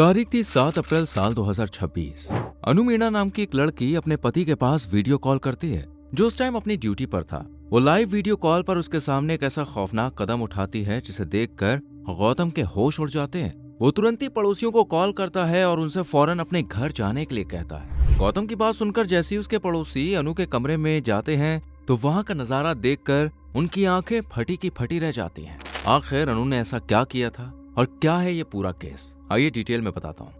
तारीख थी 7 अप्रैल साल 2026। अनु मीणा नाम की एक लड़की अपने पति के पास वीडियो कॉल करती है, जो उस टाइम अपनी ड्यूटी पर था। वो लाइव वीडियो कॉल पर उसके सामने एक ऐसा खौफनाक कदम उठाती है जिसे देखकर गौतम के होश उड़ जाते हैं। वो तुरंत ही पड़ोसियों को कॉल करता है और उनसे फौरन अपने घर जाने के लिए कहता है। गौतम की बात सुनकर जैसे ही उसके पड़ोसी अनु के कमरे में जाते हैं तो वहां का नजारा देखकर उनकी आंखें फटी की फटी रह जाती हैं। आखिर अनु ने ऐसा क्या किया था और क्या है ये पूरा केस, आइए डिटेल में बताता हूं।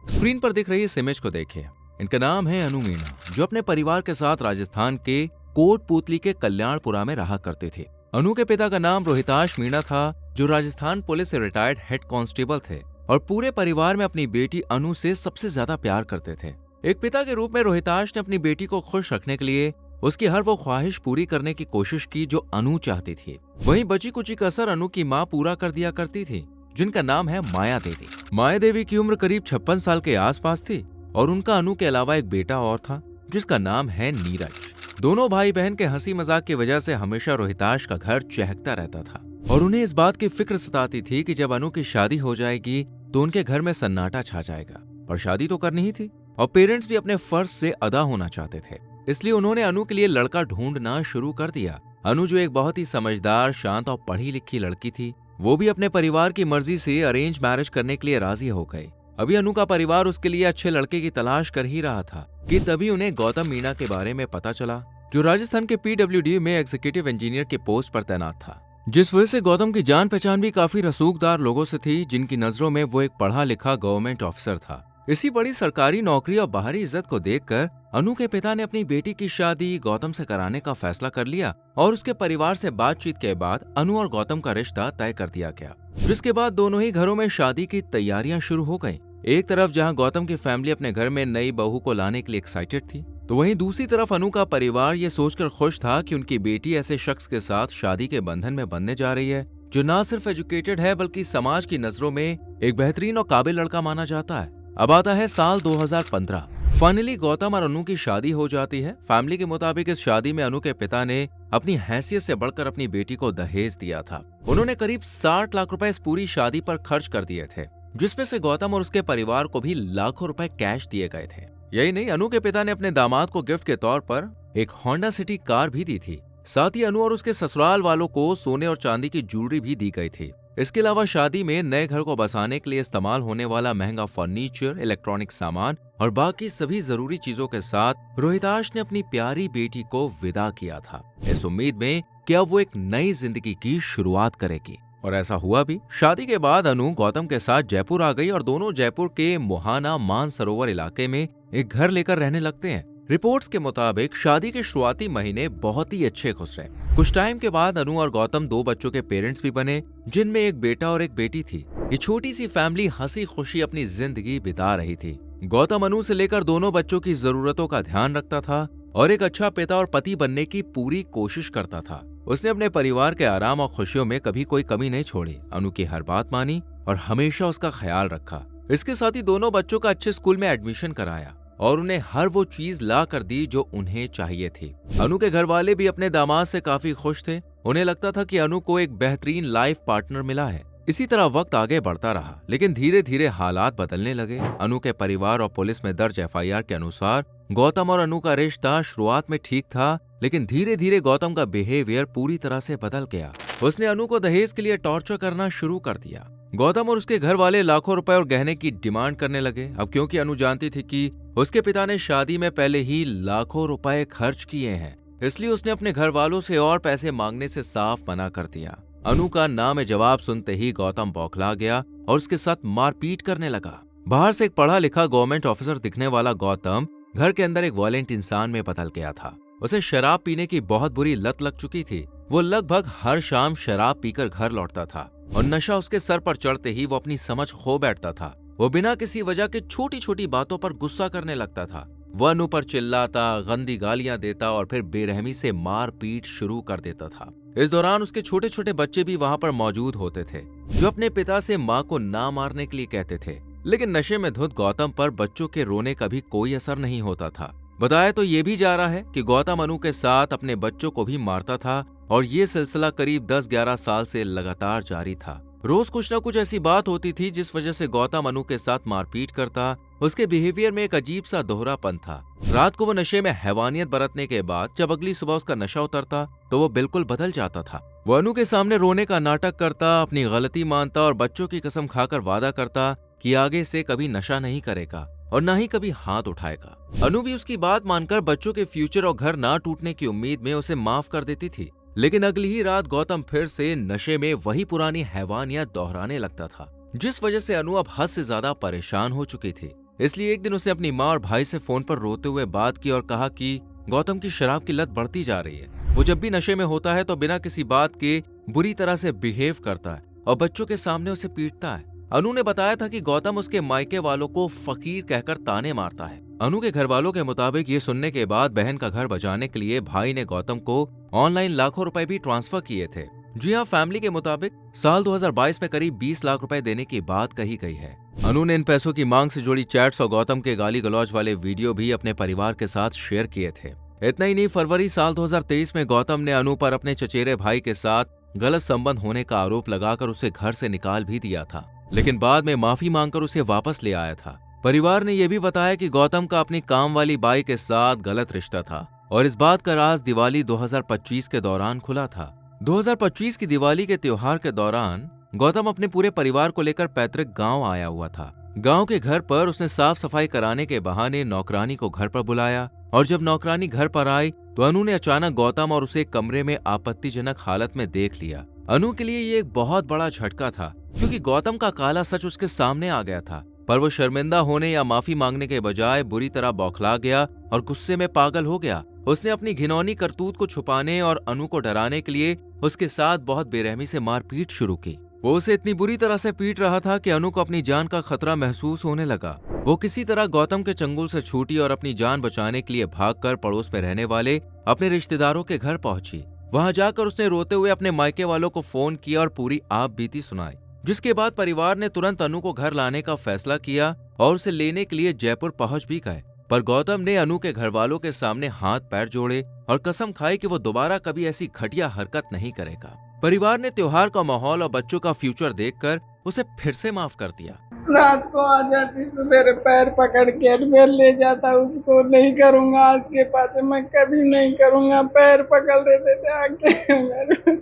स्क्रीन पर दिख रही इस इमेज को देखिए। इनका नाम है अनु मीणा, जो अपने परिवार के साथ राजस्थान के कोटपुतली के कल्याणपुरा में रहा करते थे। अनु के पिता का नाम रोहिताश मीणा था, जो राजस्थान पुलिस से रिटायर्ड हेड कांस्टेबल थे और पूरे परिवार में अपनी बेटी अनु से सबसे ज्यादा प्यार करते थे। एक पिता के रूप में रोहिताश ने अपनी बेटी को खुश रखने के लिए उसकी हर वो ख्वाहिश पूरी करने की कोशिश की जो अनु चाहती थी। वहीं बची कुची कसर अनु की माँ पूरा कर दिया करती थी, जिनका नाम है माया देवी। माया देवी की उम्र करीब 56 साल के आसपास थी और उनका अनु के अलावा एक बेटा और था, जिसका नाम है नीरज। दोनों भाई बहन के हंसी मजाक की वजह से हमेशा रोहिताश का घर चहकता रहता था और उन्हें इस बात की फिक्र सताती थी कि जब अनु की शादी हो जाएगी तो उनके घर में सन्नाटा छा जाएगा। पर शादी तो करनी ही थी और पेरेंट्स भी अपने फर्ज से अदा होना चाहते थे, इसलिए उन्होंने अनु के लिए लड़का ढूंढना शुरू कर दिया। अनु, जो एक बहुत ही समझदार, शांत और पढ़ी लिखी लड़की थी, वो भी अपने परिवार की मर्जी से अरेंज मैरिज करने के लिए राजी हो गई। अभी अनु का परिवार उसके लिए अच्छे लड़के की तलाश कर ही रहा था कि तभी उन्हें गौतम मीणा के बारे में पता चला, जो राजस्थान के PWD में एग्जीक्यूटिव इंजीनियर के पोस्ट पर तैनात था। जिस वजह से गौतम की जान पहचान भी काफी रसूखदार लोगों से थी, जिनकी नजरों में वो एक पढ़ा लिखा गवर्नमेंट ऑफिसर था। इसी बड़ी सरकारी नौकरी और बाहरी इज्जत को देखकर अनु के पिता ने अपनी बेटी की शादी गौतम से कराने का फैसला कर लिया और उसके परिवार से बातचीत के बाद अनु और गौतम का रिश्ता तय कर दिया गया, जिसके बाद दोनों ही घरों में शादी की तैयारियां शुरू हो गईं। एक तरफ जहां गौतम की फैमिली अपने घर में नई बहू को लाने के लिए एक्साइटेड थी, तो वहीं दूसरी तरफ अनु का परिवार ये सोचकर खुश था कि उनकी बेटी ऐसे शख्स के साथ शादी के बंधन में बंधने जा रही है, जो न सिर्फ एजुकेटेड है बल्कि समाज की नजरों में एक बेहतरीन और काबिल लड़का माना जाता है। अब आता है साल 2015। फाइनली गौतम और अनु की शादी हो जाती है। फैमिली के मुताबिक इस शादी में अनु के पिता ने अपनी हैसियत से बढ़कर अपनी बेटी को दहेज दिया था। उन्होंने करीब 60 लाख रुपए इस पूरी शादी पर खर्च कर दिए थे, जिसमें से गौतम और उसके परिवार को भी लाखों रुपए कैश दिए गए थे। यही नहीं, अनु के पिता ने अपने दामाद को गिफ्ट के तौर पर एक होंडा सिटी कार भी दी थी। साथ ही अनु और उसके ससुराल वालों को सोने और चांदी की ज्वेलरी भी दी गई थी। इसके अलावा शादी में नए घर को बसाने के लिए इस्तेमाल होने वाला महंगा फर्नीचर, इलेक्ट्रॉनिक सामान और बाकी सभी जरूरी चीजों के साथ रोहिताश ने अपनी प्यारी बेटी को विदा किया था, इस उम्मीद में कि अब वो एक नई जिंदगी की शुरुआत करेगी। और ऐसा हुआ भी। शादी के बाद अनु गौतम के साथ जयपुर आ गई और दोनों जयपुर के मोहाना मानसरोवर इलाके में एक घर लेकर रहने लगते हैं। रिपोर्ट्स के मुताबिक शादी के शुरुआती महीने बहुत ही अच्छे गुजरे। कुछ टाइम के बाद अनु और गौतम 2 बच्चों के पेरेंट्स भी बने, जिनमें एक बेटा और एक बेटी थी। ये छोटी सी फैमिली हंसी खुशी अपनी जिंदगी बिता रही थी। गौतम अनु से लेकर दोनों बच्चों की जरूरतों का ध्यान रखता था और एक अच्छा पिता और पति बनने की पूरी कोशिश करता था। उसने अपने परिवार के आराम और खुशियों में कभी कोई कमी नहीं छोड़ी, अनु की हर बात मानी और हमेशा उसका ख्याल रखा। इसके साथ ही दोनों बच्चों का अच्छे स्कूल में एडमिशन कराया और उन्हें हर वो चीज ला कर दी जो उन्हें चाहिए थी। अनु के घर वाले भी अपने दामाद से काफी खुश थे। उन्हें लगता था कि अनु को एक बेहतरीन लाइफ पार्टनर मिला है। इसी तरह वक्त आगे बढ़ता रहा, लेकिन धीरे धीरे हालात बदलने लगे। अनु के परिवार और पुलिस में दर्ज FIR के अनुसार गौतम और अनु का रिश्ता शुरुआत में ठीक था, लेकिन धीरे धीरे गौतम का बिहेवियर पूरी तरह से बदल गया। उसने अनु को दहेज के लिए टॉर्चर करना शुरू कर दिया। गौतम और उसके घर वाले लाखों रुपए और गहने की डिमांड करने लगे। अब क्योंकि अनु जानती थी कि उसके पिता ने शादी में पहले ही लाखों रुपए खर्च किए हैं, इसलिए उसने अपने घर वालों से और पैसे मांगने से साफ मना कर दिया। अनु का ना में जवाब सुनते ही गौतम बौखला गया और उसके साथ मारपीट करने लगा। बाहर से एक पढ़ा लिखा गवर्नमेंट ऑफिसर दिखने वाला गौतम घर के अंदर एक वायलेंट इंसान में बदल गया था। उसे शराब पीने की बहुत बुरी लत लग चुकी थी। वो लगभग हर शाम शराब पीकर घर लौटता था और नशा उसके सर पर चढ़ते ही वो अपनी समझ खो बैठता था। वो बिना किसी वजह के छोटी छोटी बातों पर गुस्सा करने लगता था। वह अनु पर चिल्लाता, गंदी गालियां देता और फिर बेरहमी से मार पीट शुरू कर देता था। इस दौरान उसके छोटे छोटे बच्चे भी वहां पर मौजूद होते थे, जो अपने पिता से माँ को ना मारने के लिए कहते थे। लेकिन नशे में धुत गौतम पर बच्चों के रोने का भी कोई असर नहीं होता था। बताया तो ये भी जा रहा है कि गौतम अनु के साथ अपने बच्चों को भी मारता था और ये सिलसिला करीब 10-11 साल से लगातार जारी था। रोज कुछ न कुछ ऐसी बात होती थी जिस वजह से गौतम अनु के साथ मारपीट करता। उसके बिहेवियर में एक अजीब सा दोहरापन था। रात को वो नशे में हैवानियत बरतने के बाद जब अगली सुबह उसका नशा उतरता तो वो बिल्कुल बदल जाता था। वो अनु के सामने रोने का नाटक करता, अपनी गलती मानता और बच्चों की कसम खाकर वादा करता कि आगे से कभी नशा नहीं करेगा और ना ही कभी हाथ उठाएगा। अनु भी उसकी बात मानकर बच्चों के फ्यूचर और घर ना टूटने की उम्मीद में उसे माफ कर देती थी। लेकिन अगली ही रात गौतम फिर से नशे में वही पुरानी हैवानियत दोहराने लगता था, जिस वजह से अनु अब हद से ज्यादा परेशान हो चुकी थी। इसलिए एक दिन उसने अपनी माँ और भाई से फोन पर रोते हुए बात की और कहा कि गौतम की शराब की लत बढ़ती जा रही है। वो जब भी नशे में होता है तो बिना किसी बात के बुरी तरह से बिहेव करता है और बच्चों के सामने उसे पीटता है। अनु ने बताया था कि गौतम उसके मायके वालों को फकीर कहकर ताने मारता है। अनु के घर वालों के मुताबिक ये सुनने के बाद बहन का घर बचाने के लिए भाई ने गौतम को ऑनलाइन लाखों रुपए भी ट्रांसफर किए थे। जी हाँ, फैमिली के मुताबिक साल 2022 में करीब 20 लाख रुपए देने की बात कही गई है। अनु ने इन पैसों की मांग से जुड़ी चैट्स और गौतम के गाली गलौज वाले वीडियो भी अपने परिवार के साथ शेयर किए थे। इतना ही नहीं, फरवरी साल 2023 में गौतम ने अनु पर अपने चचेरे भाई के साथ गलत संबंध होने का आरोप लगाकर उसे घर से निकाल भी दिया था, लेकिन बाद में माफी मांगकर उसे वापस ले आया था। परिवार ने यह भी बताया कि गौतम का अपनी काम वाली बाई के साथ गलत रिश्ता था और इस बात का राज दिवाली 2025 के दौरान खुला था। 2025 की दिवाली के त्योहार के दौरान गौतम अपने पूरे परिवार को लेकर पैतृक गांव आया हुआ था। गांव के घर पर उसने साफ सफाई कराने के बहाने नौकरानी को घर पर बुलाया और जब नौकरानी घर पर आई तो अनु ने अचानक गौतम और उसे कमरे में आपत्तिजनक हालत में देख लिया। अनु के लिए ये एक बहुत बड़ा झटका था क्योंकि गौतम का काला सच उसके सामने आ गया था, पर वो शर्मिंदा होने या माफी मांगने के बजाय बुरी तरह बौखला गया और गुस्से में पागल हो गया। उसने अपनी घिनौनी करतूत को छुपाने और अनु को डराने के लिए उसके साथ बहुत बेरहमी से मारपीट शुरू की। वो उसे इतनी बुरी तरह से पीट रहा था कि अनु को अपनी जान का खतरा महसूस होने लगा। वो किसी तरह गौतम के चंगुल से छूटी और अपनी जान बचाने के लिए भागकर पड़ोस में रहने वाले अपने रिश्तेदारों के घर पहुंची। वहां जाकर उसने रोते हुए अपने मायके वालों को फोन किया और पूरी आप बीती सुनाई, जिसके बाद परिवार ने तुरंत अनु को घर लाने का फैसला किया और उसे लेने के लिए जयपुर पहुंच भी गए। पर गौतम ने अनु के घर वालों के सामने हाथ पैर जोड़े और कसम खाई कि वो दोबारा कभी ऐसी घटिया हरकत नहीं करेगा। परिवार ने त्योहार का माहौल और बच्चों का फ्यूचर देखकर उसे फिर से माफ कर दिया। रात को आ जाती, सवेरे पैर पकड़ के मैं ले जाता उसको, नहीं करूंगा आज के पास, मैं कभी नहीं करूंगा, पैर पकड़ लेते थे आके।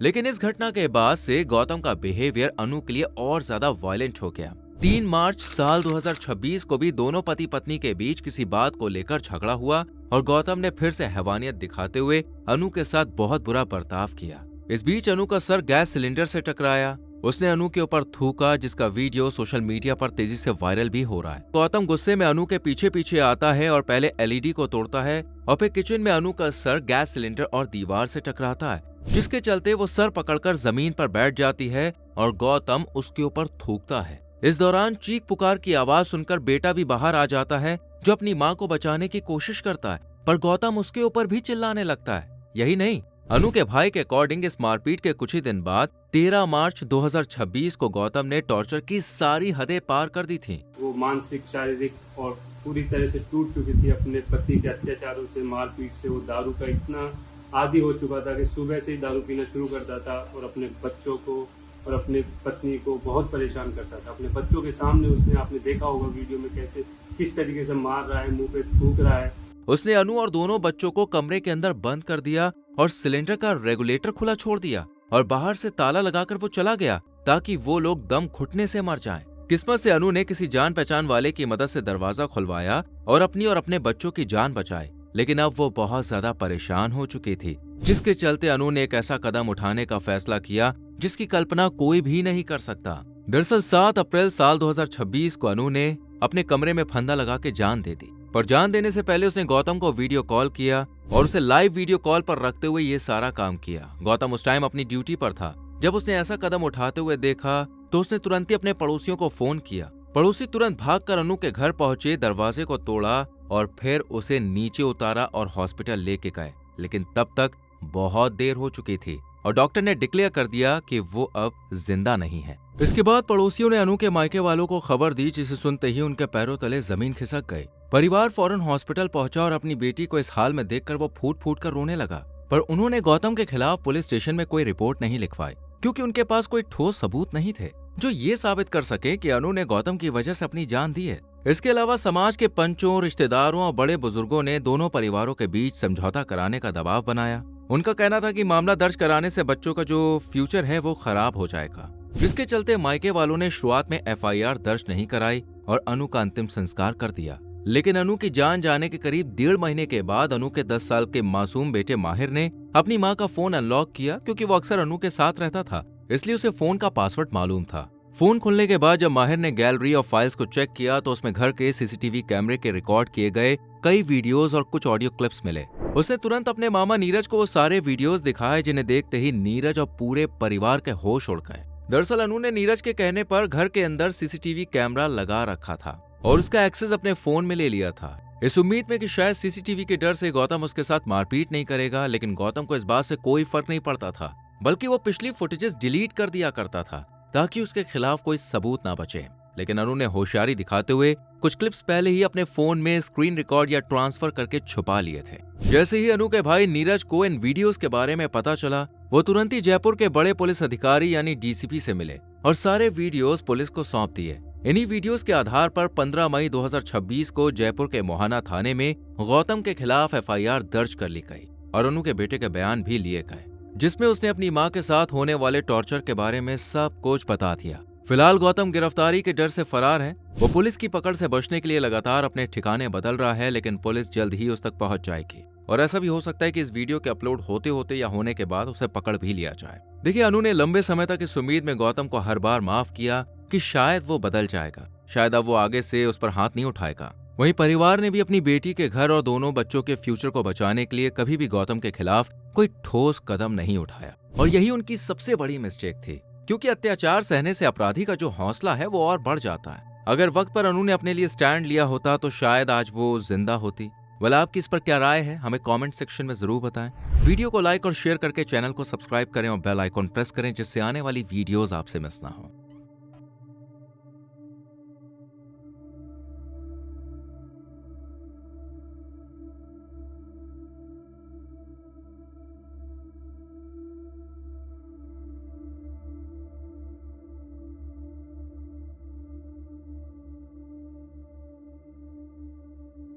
लेकिन इस घटना के बाद से गौतम का बिहेवियर अनु के लिए और ज्यादा वायलेंट हो गया। 3 मार्च साल 2026 को भी दोनों पति पत्नी के बीच किसी बात को लेकर झगड़ा हुआ और गौतम ने फिर से हैवानियत दिखाते हुए अनु के साथ बहुत बुरा बर्ताव किया। इस बीच अनु का सर गैस सिलेंडर से टकराया। उसने अनु के ऊपर थूका, जिसका वीडियो सोशल मीडिया पर तेजी से वायरल भी हो रहा है। गौतम गुस्से में अनु के पीछे पीछे आता है और पहले एलईडी को तोड़ता है और फिर किचन में अनु का सर गैस सिलेंडर और दीवार से टकराता है, जिसके चलते वो सर पकड़कर जमीन पर बैठ जाती है और गौतम उसके ऊपर थूकता है। इस दौरान चीख पुकार की आवाज सुनकर बेटा भी बाहर आ जाता है, जो अपनी माँ को बचाने की कोशिश करता है, पर गौतम उसके ऊपर भी चिल्लाने लगता है। यही नहीं, अनु के भाई के अकॉर्डिंग इस मारपीट के कुछ ही दिन बाद 13 मार्च 2026 को गौतम ने टॉर्चर की सारी हदें पार कर दी थी। वो मानसिक, शारीरिक और पूरी तरह से टूट चुकी थी अपने पति के अत्याचारों से, मारपीट से। वो दारू का इतना आदी हो चुका था कि सुबह से ही दारू पीना शुरू करता था और अपने बच्चों को और अपने पत्नी को बहुत परेशान करता था। अपने बच्चों के सामने उसने, आपने देखा होगा वीडियो में, कैसे किस तरीके से मार रहा है, मुंह पे थूक रहा है। उसने अनु और दोनों बच्चों को कमरे के अंदर बंद कर दिया और सिलेंडर का रेगुलेटर खुला छोड़ दिया और बाहर से ताला लगाकर वो चला गया ताकि वो लोग दम घुटने से मर जाएं। किस्मत से अनु ने किसी जान पहचान वाले की मदद से दरवाजा खुलवाया और अपनी और अपने बच्चों की जान बचाई। लेकिन अब वो बहुत ज्यादा परेशान हो चुकी थी, जिसके चलते अनु ने एक ऐसा कदम उठाने का फैसला किया जिसकी कल्पना कोई भी नहीं कर सकता। दरअसल 7 अप्रैल साल 2026 को अनु ने अपने कमरे में फंदा लगा के जान दे दी। पर जान देने से पहले उसने गौतम को वीडियो कॉल किया और उसे लाइव वीडियो कॉल पर रखते हुए ये सारा काम किया। गौतम उस टाइम अपनी ड्यूटी पर था। जब उसने ऐसा कदम उठाते हुए देखा तो उसने तुरंत ही अपने पड़ोसियों को फोन किया। पड़ोसी तुरंत भागकर अनु के घर पहुंचे, दरवाजे को तोड़ा और फिर उसे नीचे उतारा और हॉस्पिटल लेके गए। लेकिन तब तक बहुत देर हो चुकी थी और डॉक्टर ने डिक्लेयर कर दिया कि वो अब जिंदा नहीं है। इसके बाद पड़ोसियों ने अनु के मायके वालों को खबर दी, जिसे सुनते ही उनके पैरों तले जमीन खिसक गई। परिवार फौरन हॉस्पिटल पहुंचा और अपनी बेटी को इस हाल में देखकर वो फूट फूट कर रोने लगा। पर उन्होंने गौतम के खिलाफ पुलिस स्टेशन में कोई रिपोर्ट नहीं लिखवाई, क्योंकि उनके पास कोई ठोस सबूत नहीं थे जो ये साबित कर सके कि अनु ने गौतम की वजह से अपनी जान दी है। इसके अलावा समाज के पंचों, रिश्तेदारों और बड़े बुजुर्गों ने दोनों परिवारों के बीच समझौता कराने का दबाव बनाया। उनका कहना था कि मामला दर्ज कराने से बच्चों का जो फ्यूचर है वो खराब हो जाएगा, जिसके चलते मायके वालों ने शुरुआत में FIR दर्ज नहीं कराई और अनु का अंतिम संस्कार कर दिया। लेकिन अनु की जान जाने के करीब 1.5 महीने के बाद अनु के 10 साल के मासूम बेटे माहिर ने अपनी मां का फोन अनलॉक किया, क्योंकि वो अक्सर अनु के साथ रहता था, इसलिए उसे फोन का पासवर्ड मालूम था। फोन खुलने के बाद जब माहिर ने गैलरी और फाइल्स को चेक किया तो उसमें घर के CCTV कैमरे के रिकॉर्ड किए गए कई वीडियोस और कुछ ऑडियो क्लिप्स मिले। उसने तुरंत अपने मामा नीरज को वो सारे वीडियोस दिखाए, जिन्हें देखते ही नीरज और पूरे परिवार के होश उड़ गए। दरअसल अनु ने नीरज के कहने पर घर के अंदर CCTV कैमरा लगा रखा था और उसका एक्सेस अपने फोन में ले लिया था, इस उम्मीद में कि शायद CCTV के डर से गौतम उसके साथ मारपीट नहीं करेगा। लेकिन गौतम को इस बात से कोई फर्क नहीं पड़ता था, बल्कि वो पिछली फुटेजेस डिलीट कर दिया करता था ताकि उसके खिलाफ कोई सबूत ना बचे। लेकिन अनु ने होशियारी दिखाते हुए कुछ क्लिप्स पहले ही अपने फोन में स्क्रीन रिकॉर्ड या ट्रांसफर करके छुपा लिए थे। जैसे ही अनु के भाई नीरज को इन वीडियोस के बारे में पता चला, वो तुरंत ही जयपुर के बड़े पुलिस अधिकारी यानी DCP से मिले और सारे वीडियोस पुलिस को सौंप दिए। इन्हीं वीडियोस के आधार पर 15 मई 2026 को जयपुर के मोहाना थाने में गौतम के खिलाफ FIR दर्ज कर ली गई और अनु के बेटे के बयान भी लिए गए, जिसमें उसने अपनी मां के साथ होने वाले टॉर्चर के बारे में सब कुछ बता दिया। फिलहाल गौतम गिरफ्तारी के डर से फरार है। वो पुलिस की पकड़ से बचने के लिए लगातार अपने ठिकाने बदल रहा है, लेकिन पुलिस जल्द ही उस तक पहुंच जाएगी और ऐसा भी हो सकता है कि इस वीडियो के अपलोड होते होते या होने के बाद उसे पकड़ भी लिया जाए। देखिए, अनु ने लंबे समय तक इस उम्मीद में गौतम को हर बार माफ किया कि शायद वो बदल जाएगा, शायद अब वो आगे से उस पर हाथ नहीं उठाएगा। वहीं परिवार ने भी अपनी बेटी के घर और दोनों बच्चों के फ्यूचर को बचाने के लिए कभी भी गौतम के खिलाफ कोई ठोस कदम नहीं उठाया और यही उनकी सबसे बड़ी मिस्टेक थी, क्योंकि अत्याचार सहने से अपराधी का जो हौसला है वो और बढ़ जाता है। अगर वक्त पर अनु ने अपने लिए स्टैंड लिया होता तो शायद आज वो जिंदा होती। वाला आपकी इस पर क्या राय है, हमें कमेंट सेक्शन में जरूर बताएं। वीडियो को लाइक और शेयर करके चैनल को सब्सक्राइब करें और बेल आइकॉन प्रेस करें, जिससे आने वाली वीडियोस आपसे मिस ना हो।